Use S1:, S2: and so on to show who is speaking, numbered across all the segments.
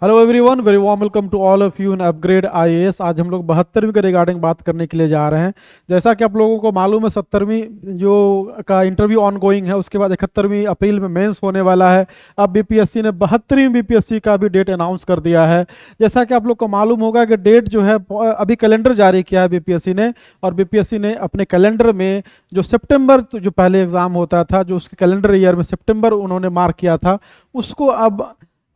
S1: Hello everyone, very warm welcome to all of you in Upgrade IAS. आज हम लोग 72वीं के रिगार्डिंग बात करने के लिए जा रहे हैं। जैसा कि आप लोगों को मालूम है, 70वीं जो का इंटरव्यू ऑन गोइंग है, उसके बाद 71वीं अप्रैल में मेंस होने वाला है। अब बीपीएससी ने 72वीं बीपीएससी का भी डेट अनाउंस कर दिया है। जैसा कि आप लोग को मालूम होगा कि डेट जो है अभी कैलेंडर जारी किया है बीपीएससी ने, और बीपीएससी ने अपने कैलेंडर में जो सितंबर जो पहले एग्जाम होता था, जो उसके कैलेंडर ईयर में सितंबर उन्होंने मार्क किया था, उसको अब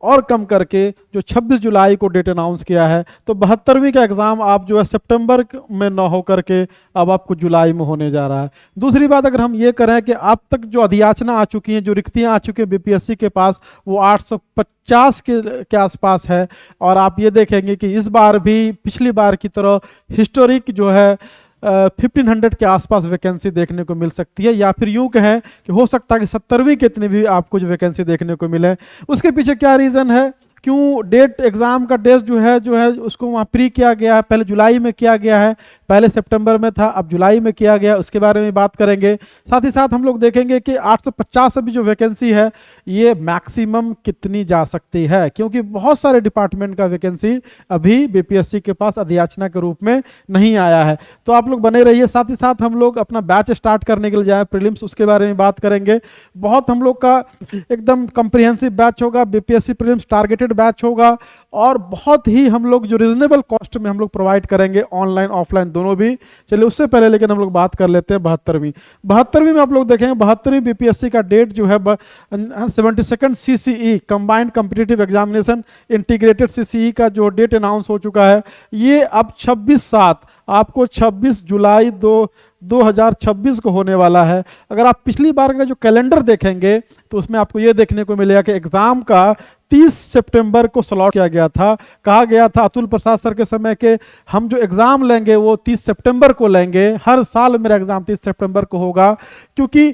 S1: और कम करके जो 26 जुलाई को डेट अनाउंस किया है। तो 72वीं का एग्ज़ाम आप जो है सितंबर में न हो करके अब आपको जुलाई में होने जा रहा है। दूसरी बात, अगर हम ये करें कि अब तक जो अधियाचना आ चुकी हैं, जो रिक्तियां आ चुकी हैं बीपीएससी के पास, वो 850 के आसपास है। और आप ये देखेंगे कि इस बार भी पिछली बार की तरह हिस्टोरिक जो है 1500 के आसपास वैकेंसी देखने को मिल सकती है, या फिर यूं कहें कि हो सकता है कि 70वीं के इतनी भी आपको जो वैकेंसी देखने को मिले। उसके पीछे क्या रीज़न है, क्यों डेट एग्ज़ाम का डेट जो है उसको वहाँ प्री किया गया है। पहले जुलाई में किया गया है, पहले सितंबर में था, अब जुलाई में किया गया, उसके बारे में बात करेंगे। साथ ही साथ हम लोग देखेंगे कि 850 अभी जो वैकेंसी है, ये मैक्सिमम कितनी जा सकती है, क्योंकि बहुत सारे डिपार्टमेंट का वैकेंसी अभी बीपीएससी के पास अधियाचना के रूप में नहीं आया है। तो आप लोग बने रहिए। साथ ही साथ हम लोग अपना बैच स्टार्ट करने के लिए जाए प्रीलिम्स, उसके बारे में बात करेंगे। बहुत हम लोग का एकदम कंप्रिहेंसिव बैच होगा, बीपीएससी प्रीलिम्स टारगेटेड बैच होगा, और बहुत ही हम लोग जो रिजनेबल कॉस्ट में हम लोग प्रोवाइड करेंगे, ऑनलाइन ऑफलाइन दोनों भी। चलिए उससे पहले लेकिन हम लोग बात कर लेते हैं 72वीं में आप लोग देखेंगे 72वीं बीपीएससी का डेट जो है 72nd CCE combined competitive examination integrated CCE का जो डेट अनाउंस हो चुका है, ये अब 26/7 आपको 26 जुलाई 2026 को होने वाला है। अगर आप पिछली बार का जो कैलेंडर देखेंगे तो उसमें आपको ये देखने को मिलेगा कि एग्जाम का 30 सितंबर को स्लॉट किया गया था। कहा गया था अतुल प्रसाद सर के समय के, हम जो एग्जाम लेंगे वो 30 सितंबर को लेंगे, हर साल मेरा एग्जाम 30 सितंबर को होगा। क्योंकि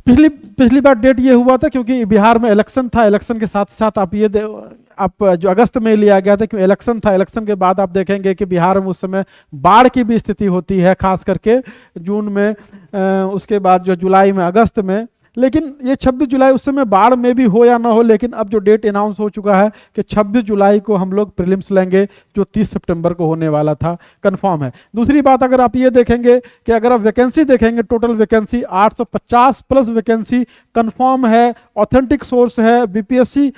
S1: पिछली बार डेट ये हुआ था क्योंकि बिहार में इलेक्शन था, इलेक्शन के साथ साथ आप जो अगस्त में लिया गया था क्योंकि इलेक्शन था। इलेक्शन के बाद आप देखेंगे कि बिहार में उस समय बाढ़ की भी स्थिति होती है, खास करके जून में, उसके बाद जो जुलाई में, अगस्त में। लेकिन ये 26 जुलाई, उस समय बाढ़ में भी हो या ना हो, लेकिन अब जो डेट अनाउंस हो चुका है कि 26 जुलाई को हम लोग प्रीलिम्स लेंगे, जो 30 सितंबर को होने वाला था, कंफर्म है। दूसरी बात, अगर आप ये देखेंगे कि अगर आप वैकेंसी देखेंगे, total vacancy 850 plus vacancy confirm है। ऑथेंटिक सोर्स है, बीपीएससी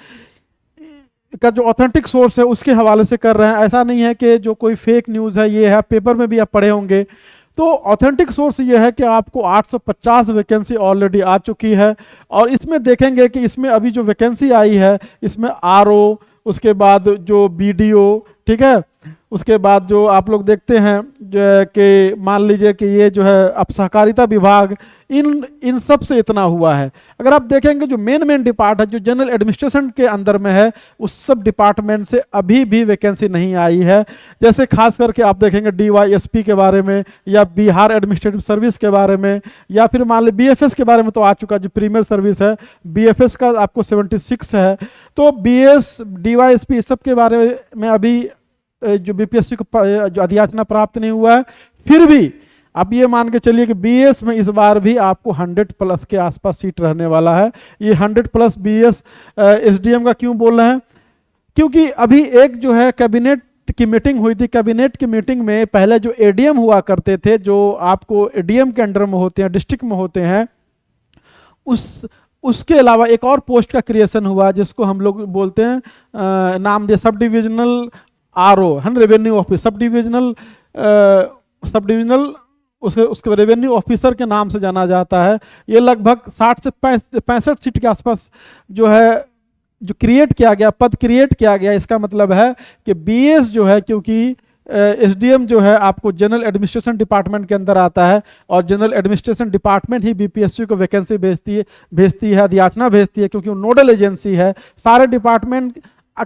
S1: का जो ऑथेंटिक सोर्स है उसके हवाले से कर रहे हैं। ऐसा नहीं है कि जो कोई फेक न्यूज़ है, ये है, पेपर में भी आप पढ़े होंगे। तो ऑथेंटिक सोर्स ये है कि आपको 850 वैकेंसी ऑलरेडी आ चुकी है। और इसमें देखेंगे कि इसमें अभी जो वैकेंसी आई है, इसमें आरओ, उसके बाद जो बीडीओ, ठीक है, उसके बाद जो आप लोग देखते हैं जो है कि मान लीजिए कि ये जो है अब सहकारिता विभाग, इन सब से इतना हुआ है। अगर आप देखेंगे जो मेन डिपार्ट है, जो जनरल एडमिनिस्ट्रेशन के अंदर में है, उस सब डिपार्टमेंट से अभी भी वैकेंसी नहीं आई है। जैसे खास करके आप देखेंगे डीवाईएसपी के बारे में, या बिहार एडमिनिस्ट्रेटिव सर्विस के बारे में, या फिर मान लीजिए बीएफएस के बारे में तो आ चुका, जो प्रीमियर सर्विस है, बीएफएस का आपको 76 है। तो बीएस, डीवाईएसपी, इस सब के बारे में अभी जो बीपीएससी को जो अधियाचना प्राप्त नहीं हुआ है। फिर भी आप ये मान के चलिए कि बीएस में इस बार भी आपको 100 प्लस के आसपास सीट रहने वाला है। ये 100 प्लस बीएस एसडीएम का क्यों बोल रहे हैं, क्योंकि अभी एक जो है कैबिनेट की मीटिंग हुई थी। कैबिनेट की मीटिंग में पहले जो एडीएम हुआ करते थे, जो आपको एडीएम के अंडर में होते हैं, डिस्ट्रिक्ट में होते हैं, उसके अलावा एक और पोस्ट का क्रिएशन हुआ, जिसको हम लोग बोलते हैं, नाम दिया sub divisional RO, revenue office, sub divisional उसके रेवेन्यू ऑफिसर के नाम से जाना जाता है। ये लगभग 60 से 65 सीट के आसपास जो है, जो क्रिएट किया गया, पद क्रिएट किया गया। इसका मतलब है कि बीएस जो है, क्योंकि एसडीएम जो है आपको जनरल एडमिनिस्ट्रेशन डिपार्टमेंट के अंदर आता है, और जनरल एडमिनिस्ट्रेशन डिपार्टमेंट ही बीपीएससी को वैकेंसी भेजती है, अधियाचना भेजती है, क्योंकि वो नोडल एजेंसी है। सारे डिपार्टमेंट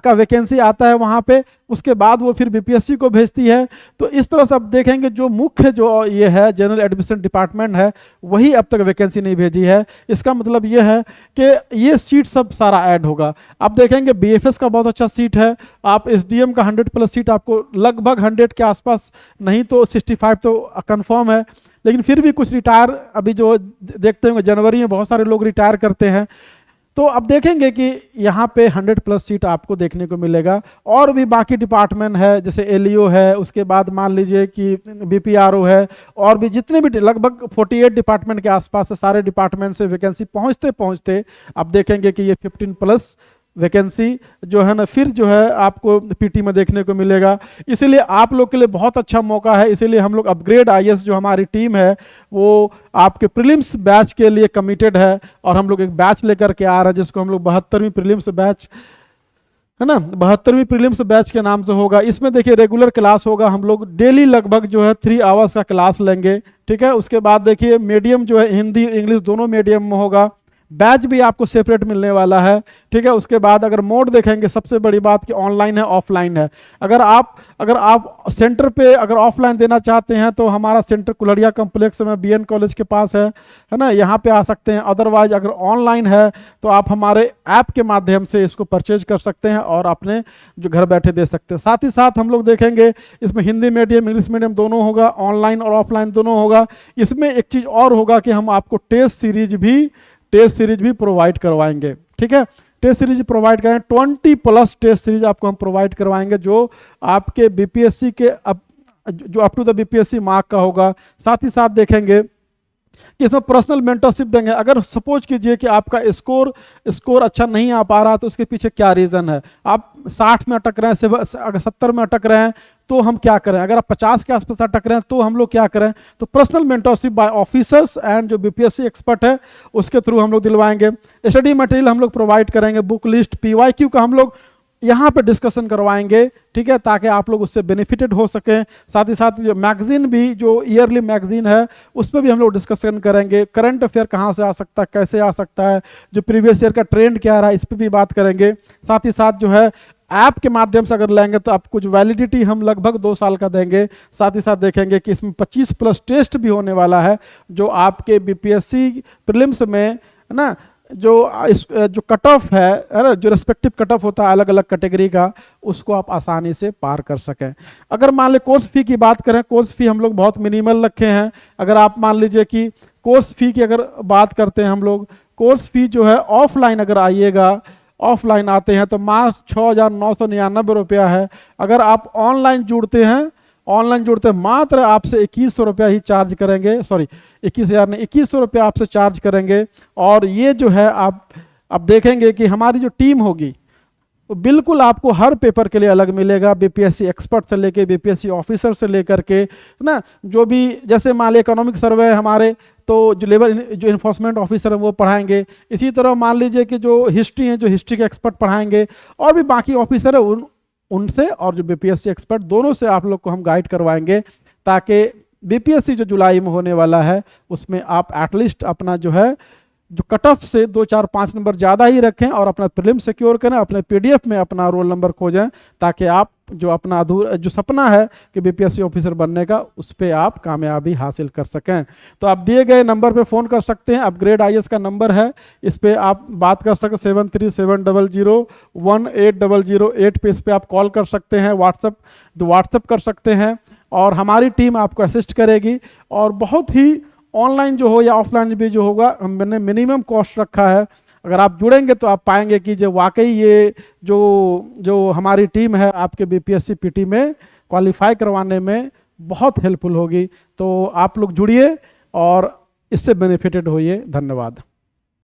S1: का वैकेंसी आता है वहाँ पे, उसके बाद वो फिर बीपीएससी को भेजती है। तो इस तरह से आप देखेंगे जो मुख्य जो ये है जनरल एडमिनिस्ट्रेशन डिपार्टमेंट है, वही अब तक वैकेंसी नहीं भेजी है। इसका मतलब ये है कि ये सीट सब सारा ऐड होगा। आप देखेंगे बीएफएस का बहुत अच्छा सीट है, आप एसडीएम का 100 प्लस सीट आपको लगभग 100 के आसपास, नहीं तो 65 तो कंफर्म है। लेकिन फिर भी कुछ रिटायर, अभी जो देखते होंगे जनवरी में बहुत सारे लोग रिटायर करते हैं, तो अब देखेंगे कि यहाँ पे 100+ सीट आपको देखने को मिलेगा। और भी बाकी डिपार्टमेंट है, जैसे एलईओ है, उसके बाद मान लीजिए कि बीपीआरओ है, और भी जितने भी लगभग 48 डिपार्टमेंट के आसपास से सारे डिपार्टमेंट से वैकेंसी पहुँचते पहुँचते अब देखेंगे कि ये 15+ वैकेंसी जो है ना फिर जो है आपको पीटी में देखने को मिलेगा। इसीलिए आप लोग के लिए बहुत अच्छा मौका है। इसीलिए हम लोग अपग्रेड आईएएस जो हमारी टीम है वो आपके प्रीलिम्स बैच के लिए कमिटेड है, और हम लोग एक बैच लेकर के आ रहे हैं जिसको हम लोग 72वीं प्रीलिम्स बैच है ना, 72वीं प्रीलिम्स बैच के नाम से होगा। इसमें देखिए रेगुलर क्लास होगा, हम लोग डेली लगभग जो है 3 आवर्स का क्लास लेंगे, ठीक है। उसके बाद देखिए मीडियम जो है हिंदी इंग्लिश दोनों मीडियम में होगा, बैच भी आपको सेपरेट मिलने वाला है, ठीक है। उसके बाद अगर मोड देखेंगे, सबसे बड़ी बात कि ऑनलाइन है ऑफलाइन है। अगर आप सेंटर पे अगर ऑफलाइन देना चाहते हैं तो हमारा सेंटर कुलड़िया कॉम्प्लेक्स में बीएन कॉलेज के पास है ना, यहाँ पे आ सकते हैं। अदरवाइज अगर ऑनलाइन है तो आप हमारे ऐप के माध्यम से इसको परचेज कर सकते हैं और अपने जो घर बैठे दे सकते हैं। साथ ही साथ हम लोग देखेंगे इसमें हिंदी मीडियम इंग्लिश मीडियम दोनों होगा, ऑनलाइन और ऑफलाइन दोनों होगा। इसमें एक चीज़ और होगा कि हम आपको टेस्ट सीरीज भी प्रोवाइड करवाएंगे, ठीक है। टेस्ट सीरीज प्रोवाइड करें, 20+ टेस्ट सीरीज आपको हम प्रोवाइड करवाएंगे जो आपके बीपीएससी के जो up to the BPSC mark का होगा। साथ ही साथ देखेंगे कि इसमें पर्सनल मेंटरशिप देंगे। अगर सपोज कीजिए कि आपका स्कोर अच्छा नहीं आ पा रहा तो उसके पीछे क्या रीज़न है, आप 60 में अटक रहे हैं, अगर 70 में अटक रहे हैं तो हम क्या करें, अगर आप 50 के आसपास अटक रहे हैं तो हम लोग क्या करें। तो personal mentorship by officers and जो बीपीएससी एक्सपर्ट है उसके थ्रू हम लोग दिलवाएंगे। स्टडी मटेरियल हम लोग प्रोवाइड करेंगे, बुक लिस्ट पीवाईक्यू का हम लोग यहाँ पे डिस्कशन करवाएंगे, ठीक है, ताकि आप लोग उससे बेनिफिटेड हो सकें। साथ ही साथ जो मैगजीन भी जो ईयरली मैगजीन है उस पर भी हम लोग डिस्कशन करेंगे। करंट अफेयर कहाँ से आ सकता है, कैसे आ सकता है, जो प्रीवियस ईयर का ट्रेंड क्या रहा है इस पर भी बात करेंगे। साथ ही साथ जो है ऐप के माध्यम से अगर लेंगे तो आपको जो वैलिडिटी हम लगभग 2 साल का देंगे। साथ ही साथ देखेंगे कि इसमें 25+ टेस्ट भी होने वाला है जो आपके बीपीएससी प्रीलिम्स में है ना, जो कट ऑफ है ना, जो रेस्पेक्टिव कट ऑफ होता है अलग अलग कैटेगरी का, उसको आप आसानी से पार कर सकें। अगर मान ले कोर्स फी की बात करें, कोर्स फी हम लोग बहुत मिनिमल रखे हैं। अगर आप मान लीजिए कि कोर्स फी की अगर बात करते हैं हम लोग, कोर्स फी जो है ऑफलाइन अगर आइएगा, ऑफलाइन आते हैं तो मात्र 6,999 रुपया है। अगर आप ऑनलाइन जुड़ते हैं मात्र आपसे 2100 रुपया ही चार्ज करेंगे, सॉरी 21,000 नहीं 2100 रुपया आपसे चार्ज करेंगे। और ये जो है आप देखेंगे कि हमारी जो टीम होगी वो बिल्कुल आपको हर पेपर के लिए अलग मिलेगा, बीपीएससी एक्सपर्ट से लेके बीपीएससी ऑफिसर से लेकर के ना, जो भी जैसे मान लीजिए इकोनॉमिक सर्वे हमारे तो जो इन्फोर्समेंट ऑफिसर है वो पढ़ाएंगे। इसी तरह मान लीजिए कि जो हिस्ट्री है, जो हिस्ट्री के एक्सपर्ट पढ़ाएंगे, और भी बाकी ऑफिसर है उनसे और जो बीपीएससी एक्सपर्ट दोनों से आप लोग को हम गाइड करवाएंगे, ताकि बीपीएससी जो जुलाई में होने वाला है उसमें आप एटलीस्ट अपना जो है जो कट ऑफ से 2 4 5 नंबर ज़्यादा ही रखें और अपना प्रीलिम सिक्योर करें, अपने पीडीएफ में अपना रोल नंबर खोजें, ताकि आप जो अपना जो सपना है कि बीपीएससी ऑफिसर बनने का उस पर आप कामयाबी हासिल कर सकें। तो आप दिए गए नंबर पे फ़ोन कर सकते हैं, अपग्रेड आईएएस का नंबर है, इस पर आप बात कर सकते 7370018008 पे इस पर आप कॉल कर सकते हैं, व्हाट्सएप कर सकते हैं और हमारी टीम आपको असिस्ट करेगी। और बहुत ही ऑनलाइन जो हो या ऑफलाइन भी जो होगा हमने मिनिमम कॉस्ट रखा है। अगर आप जुड़ेंगे तो आप पाएंगे कि जो वाकई ये जो हमारी टीम है आपके बीपीएससी पीटी में क्वालिफाई करवाने में बहुत हेल्पफुल होगी। तो आप लोग जुड़िए और इससे बेनिफिटेड होइए। धन्यवाद।